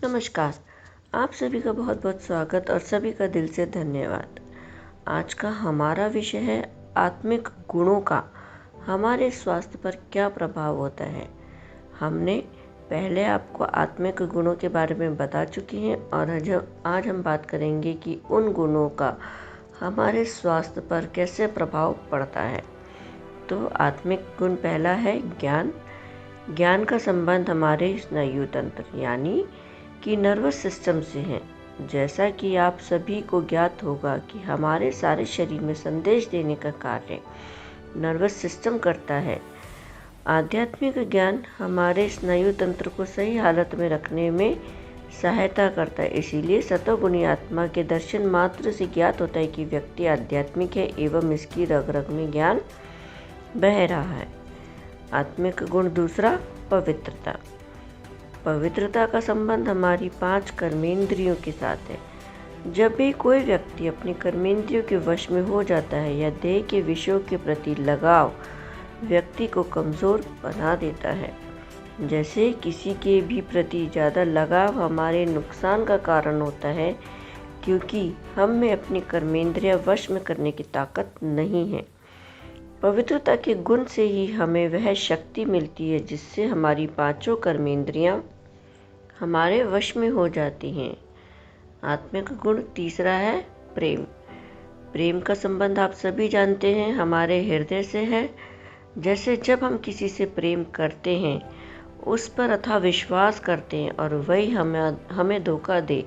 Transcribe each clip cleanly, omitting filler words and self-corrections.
नमस्कार। आप सभी का बहुत बहुत स्वागत और सभी का दिल से धन्यवाद। आज का हमारा विषय है आत्मिक गुणों का हमारे स्वास्थ्य पर क्या प्रभाव होता है। हमने पहले आपको आत्मिक गुणों के बारे में बता चुके हैं और आज हम बात करेंगे कि उन गुणों का हमारे स्वास्थ्य पर कैसे प्रभाव पड़ता है। तो आत्मिक गुण पहला है ज्ञान। ज्ञान का संबंध हमारे स्नायु तंत्र यानी कि नर्वस सिस्टम से है। जैसा कि आप सभी को ज्ञात होगा कि हमारे सारे शरीर में संदेश देने का कार्य नर्वस सिस्टम करता है। आध्यात्मिक ज्ञान हमारे स्नायु तंत्र को सही हालत में रखने में सहायता करता है। इसीलिए सतोगुणी आत्मा के दर्शन मात्र से ज्ञात होता है कि व्यक्ति आध्यात्मिक है एवं इसकी रग रग में ज्ञान बह रहा है। आत्मिक गुण दूसरा पवित्रता। पवित्रता का संबंध हमारी 5 कर्मेंद्रियों के साथ है। जब भी कोई व्यक्ति अपनी कर्मेंद्रियों के वश में हो जाता है या देह के विषयों के प्रति लगाव व्यक्ति को कमज़ोर बना देता है। जैसे किसी के भी प्रति ज़्यादा लगाव हमारे नुकसान का कारण होता है, क्योंकि हम में अपनी कर्मेंद्रियां वश में करने की ताकत नहीं है। पवित्रता के गुण से ही हमें वह शक्ति मिलती है जिससे हमारी 5 कर्मेंद्रियां हमारे वश में हो जाती हैं। आत्मिक गुण तीसरा है प्रेम। प्रेम का संबंध आप सभी जानते हैं हमारे हृदय से है। जैसे जब हम किसी से प्रेम करते हैं, उस पर अथाह विश्वास करते हैं और वही हमें धोखा दे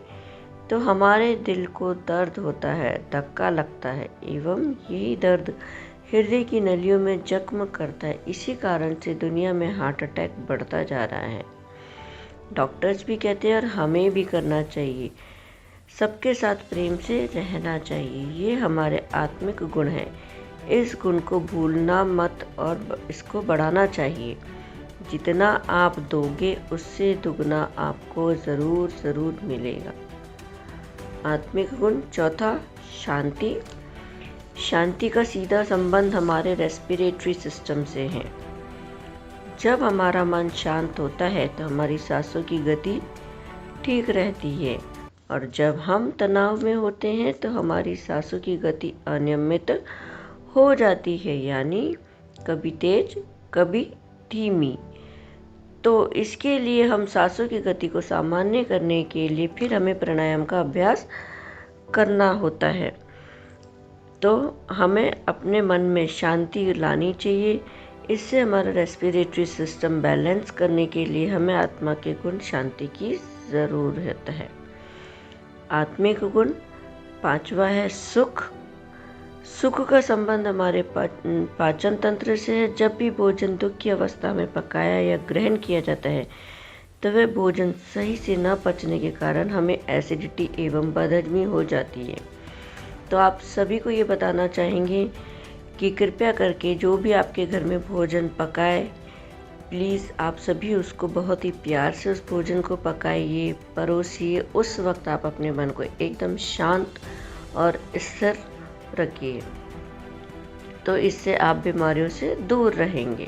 तो हमारे दिल को दर्द होता है, धक्का लगता है एवं यही दर्द हृदय की नलियों में जख्म करता है। इसी कारण से दुनिया में हार्ट अटैक बढ़ता जा रहा है। डॉक्टर्स भी कहते हैं और हमें भी करना चाहिए, सबके साथ प्रेम से रहना चाहिए। ये हमारे आत्मिक गुण हैं। इस गुण को भूलना मत और इसको बढ़ाना चाहिए। जितना आप दोगे उससे दुगना आपको ज़रूर मिलेगा। आत्मिक गुण चौथा शांति। शांति का सीधा संबंध हमारे रेस्पिरेटरी सिस्टम से है। जब हमारा मन शांत होता है तो हमारी सांसों की गति ठीक रहती है और जब हम तनाव में होते हैं तो हमारी सांसों की गति अनियमित हो जाती है, यानी कभी तेज कभी धीमी। तो इसके लिए हम सांसों की गति को सामान्य करने के लिए फिर हमें प्राणायाम का अभ्यास करना होता है। तो हमें अपने मन में शांति लानी चाहिए। इससे हमारा रेस्पिरेटरी सिस्टम बैलेंस करने के लिए हमें आत्मा के गुण शांति की ज़रूरत है। आत्मिक गुण पांचवा है सुख। सुख का संबंध हमारे पाचन तंत्र से है। जब भी भोजन दुख की अवस्था में पकाया या ग्रहण किया जाता है तो वह भोजन सही से न पचने के कारण हमें एसिडिटी एवं बदहजमी हो जाती है। तो आप सभी को ये बताना चाहेंगे कि कृपया करके जो भी आपके घर में भोजन पकाए, प्लीज़ आप सभी उसको बहुत ही प्यार से उस भोजन को पकाइए, परोसिए। उस वक्त आप अपने मन को एकदम शांत और स्थिर रखिए, तो इससे आप बीमारियों से दूर रहेंगे।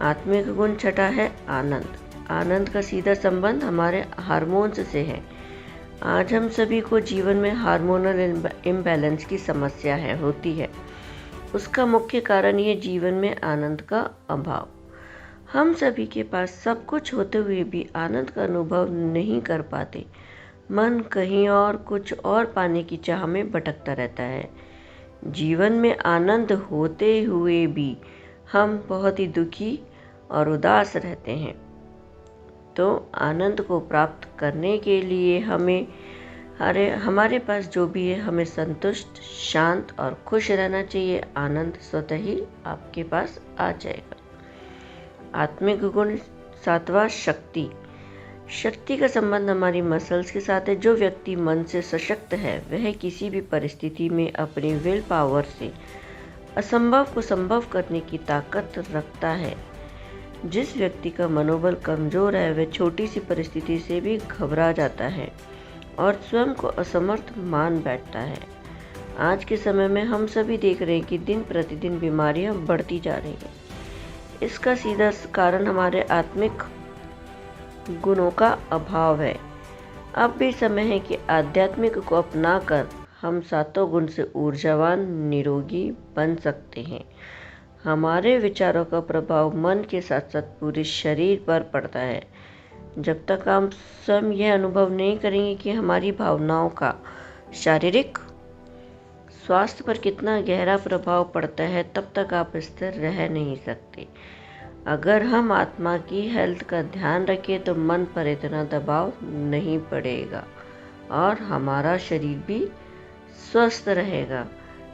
आत्मिक गुण छठा है आनंद। आनंद का सीधा संबंध हमारे हार्मोन्स से है। आज हम सभी को जीवन में हार्मोनल इम्बैलेंस की समस्या होती है। उसका मुख्य कारण ये जीवन में आनंद का अभाव। हम सभी के पास सब कुछ होते हुए भी आनंद का अनुभव नहीं कर पाते। मन कहीं और कुछ और पाने की चाह में भटकता रहता है। जीवन में आनंद होते हुए भी हम बहुत ही दुखी और उदास रहते हैं। तो आनंद को प्राप्त करने के लिए हमारे पास जो भी है हमें संतुष्ट, शांत और खुश रहना चाहिए। आनंद स्वतः ही आपके पास आ जाएगा। आत्मिक गुण सातवां शक्ति। शक्ति का संबंध हमारी मसल्स के साथ है। जो व्यक्ति मन से सशक्त है वह किसी भी परिस्थिति में अपनी विल पावर से असंभव को संभव करने की ताकत रखता है। जिस व्यक्ति का मनोबल कमज़ोर है वह छोटी सी परिस्थिति से भी घबरा जाता है और स्वयं को असमर्थ मान बैठता है। आज के समय में हम सभी देख रहे हैं कि दिन प्रतिदिन बीमारियां बढ़ती जा रही हैं। इसका सीधा कारण हमारे आत्मिक गुणों का अभाव है। अब भी समय है कि आध्यात्मिक को अपनाकर हम सातों गुण से ऊर्जावान निरोगी बन सकते हैं। हमारे विचारों का प्रभाव मन के साथ साथ पूरे शरीर पर पड़ता है। जब तक हम स्वयं यह अनुभव नहीं करेंगे कि हमारी भावनाओं का शारीरिक स्वास्थ्य पर कितना गहरा प्रभाव पड़ता है, तब तक आप स्थिर रह नहीं सकते। अगर हम आत्मा की हेल्थ का ध्यान रखें तो मन पर इतना दबाव नहीं पड़ेगा और हमारा शरीर भी स्वस्थ रहेगा।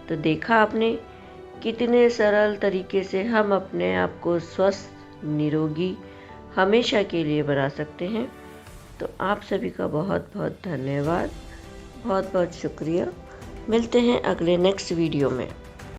तो देखा आपने कितने सरल तरीके से हम अपने आप को स्वस्थ निरोगी हमेशा के लिए बना सकते हैं। तो आप सभी का बहुत बहुत धन्यवाद, बहुत बहुत शुक्रिया। मिलते हैं अगले नेक्स्ट वीडियो में।